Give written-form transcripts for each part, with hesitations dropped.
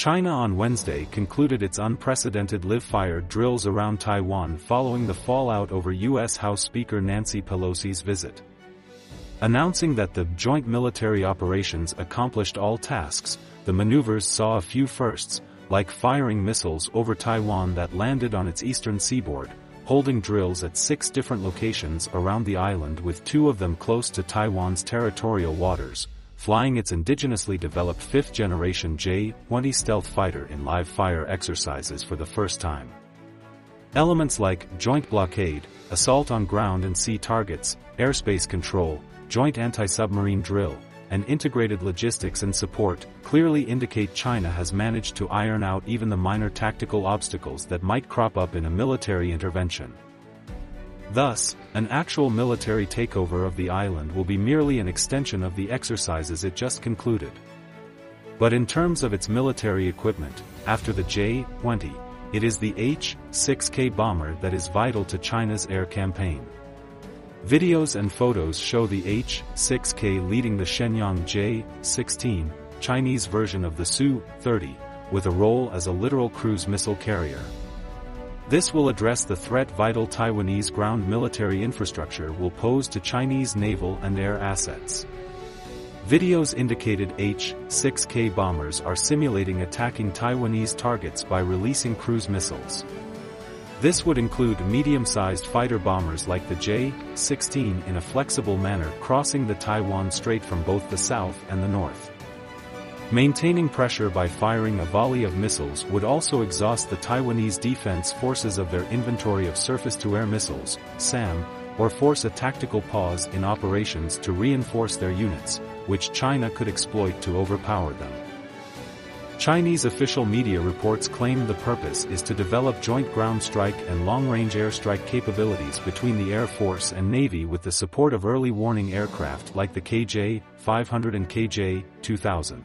China on Wednesday concluded its unprecedented live-fire drills around Taiwan following the fallout over U.S. House Speaker Nancy Pelosi's visit. Announcing that the joint military operations accomplished all tasks, the maneuvers saw a few firsts, like firing missiles over Taiwan that landed on its eastern seaboard, holding drills at 6 different locations around the island, with 2 of them close to Taiwan's territorial waters, flying its indigenously developed 5th-generation J-20 stealth fighter in live-fire exercises for the first time. Elements like joint blockade, assault on ground and sea targets, airspace control, joint anti-submarine drill, and integrated logistics and support clearly indicate China has managed to iron out even the minor tactical obstacles that might crop up in a military intervention. Thus, an actual military takeover of the island will be merely an extension of the exercises it just concluded. But in terms of its military equipment, after the J-20, it is the H-6K bomber that is vital to China's air campaign. Videos and photos show the H-6K leading the Shenyang J-16, Chinese version of the Su-30, with a role as a literal cruise missile carrier. This will address the threat vital Taiwanese ground military infrastructure will pose to Chinese naval and air assets. Videos indicated H-6K bombers are simulating attacking Taiwanese targets by releasing cruise missiles. This would include medium-sized fighter bombers like the J-16 in a flexible manner crossing the Taiwan Strait from both the south and the north. Maintaining pressure by firing a volley of missiles would also exhaust the Taiwanese defense forces of their inventory of surface-to-air missiles, SAM, or force a tactical pause in operations to reinforce their units, which China could exploit to overpower them. Chinese official media reports claim the purpose is to develop joint ground strike and long-range airstrike capabilities between the Air Force and Navy with the support of early warning aircraft like the KJ-500 and KJ-2000.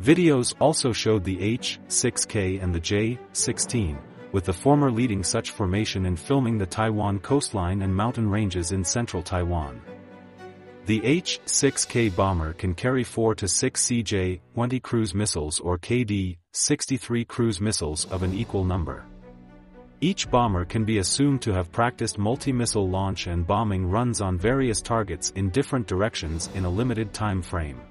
Videos also showed the H-6K and the J-16, with the former leading such formation in filming the Taiwan coastline and mountain ranges in central Taiwan. The H-6K bomber can carry 4 to 6 CJ-20 cruise missiles or KD-63 cruise missiles of an equal number. Each bomber can be assumed to have practiced multi-missile launch and bombing runs on various targets in different directions in a limited time frame.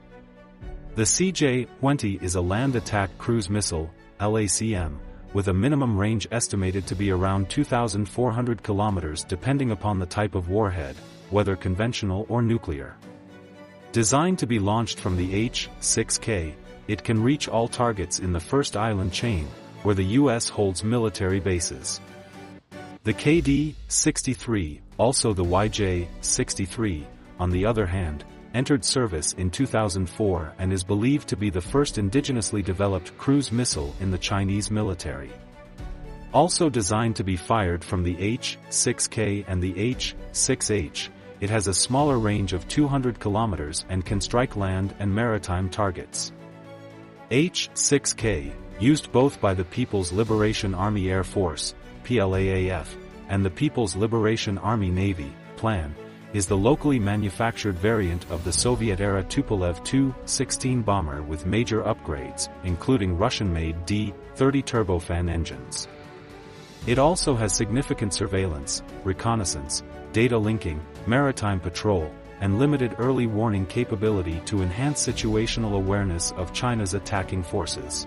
The CJ-20 is a land attack cruise missile, LACM, with a minimum range estimated to be around 2,400 kilometers depending upon the type of warhead, whether conventional or nuclear. Designed to be launched from the H-6K, it can reach all targets in the first island chain, where the U.S. holds military bases. The KD-63, also the YJ-63, on the other hand, entered service in 2004 and is believed to be the first indigenously developed cruise missile in the Chinese military. Also designed to be fired from the H-6K and the H-6H, it has a smaller range of 200 kilometers and can strike land and maritime targets. H-6K, used both by the People's Liberation Army Air Force, PLAAF, and the People's Liberation Army Navy, PLAN, is the locally manufactured variant of the Soviet-era Tupolev Tu-16 bomber with major upgrades, including Russian-made D-30 turbofan engines. It also has significant surveillance, reconnaissance, data linking, maritime patrol, and limited early warning capability to enhance situational awareness of China's attacking forces.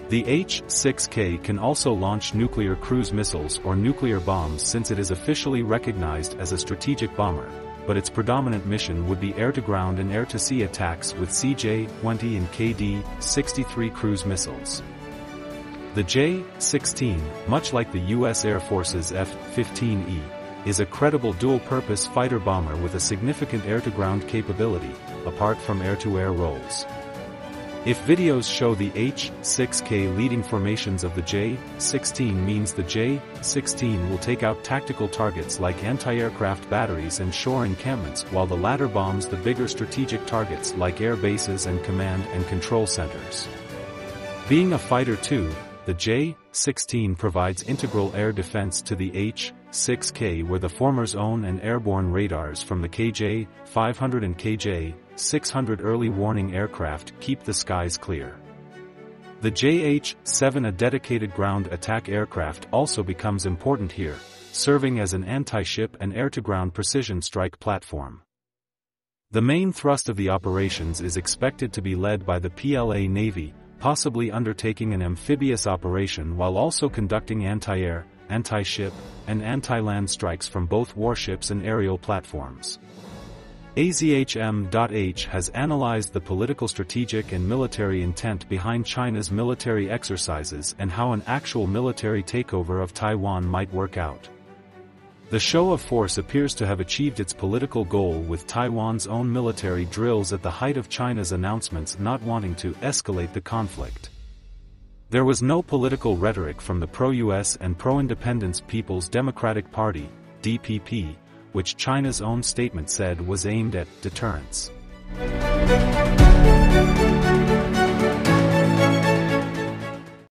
The H-6K can also launch nuclear cruise missiles or nuclear bombs since it is officially recognized as a strategic bomber, but its predominant mission would be air-to-ground and air-to-sea attacks with CJ-20 and KD-63 cruise missiles. The J-16, much like the U.S. Air Force's F-15E, is a credible dual-purpose fighter bomber with a significant air-to-ground capability, apart from air-to-air roles. If videos show the H-6K leading formations of the J-16 means the J-16 will take out tactical targets like anti-aircraft batteries and shore encampments while the latter bombs the bigger strategic targets like air bases and command and control centers. Being a fighter too, the J-16 provides integral air defense to the H-6K where the former's own and airborne radars from the KJ-500 and KJ-600 early warning aircraft keep the skies clear. The J-17, a dedicated ground attack aircraft, also becomes important here, serving as an anti-ship and air-to-ground precision strike platform. The main thrust of the operations is expected to be led by the PLA Navy, possibly undertaking an amphibious operation while also conducting anti-air, anti-ship, and anti-land strikes from both warships and aerial platforms. AZHM.H has analyzed the political, strategic and military intent behind China's military exercises and how an actual military takeover of Taiwan might work out. The show of force appears to have achieved its political goal, with Taiwan's own military drills at the height of China's announcements not wanting to escalate the conflict. There was no political rhetoric from the pro-US and pro-independence People's Democratic Party, DPP, which China's own statement said was aimed at deterrence.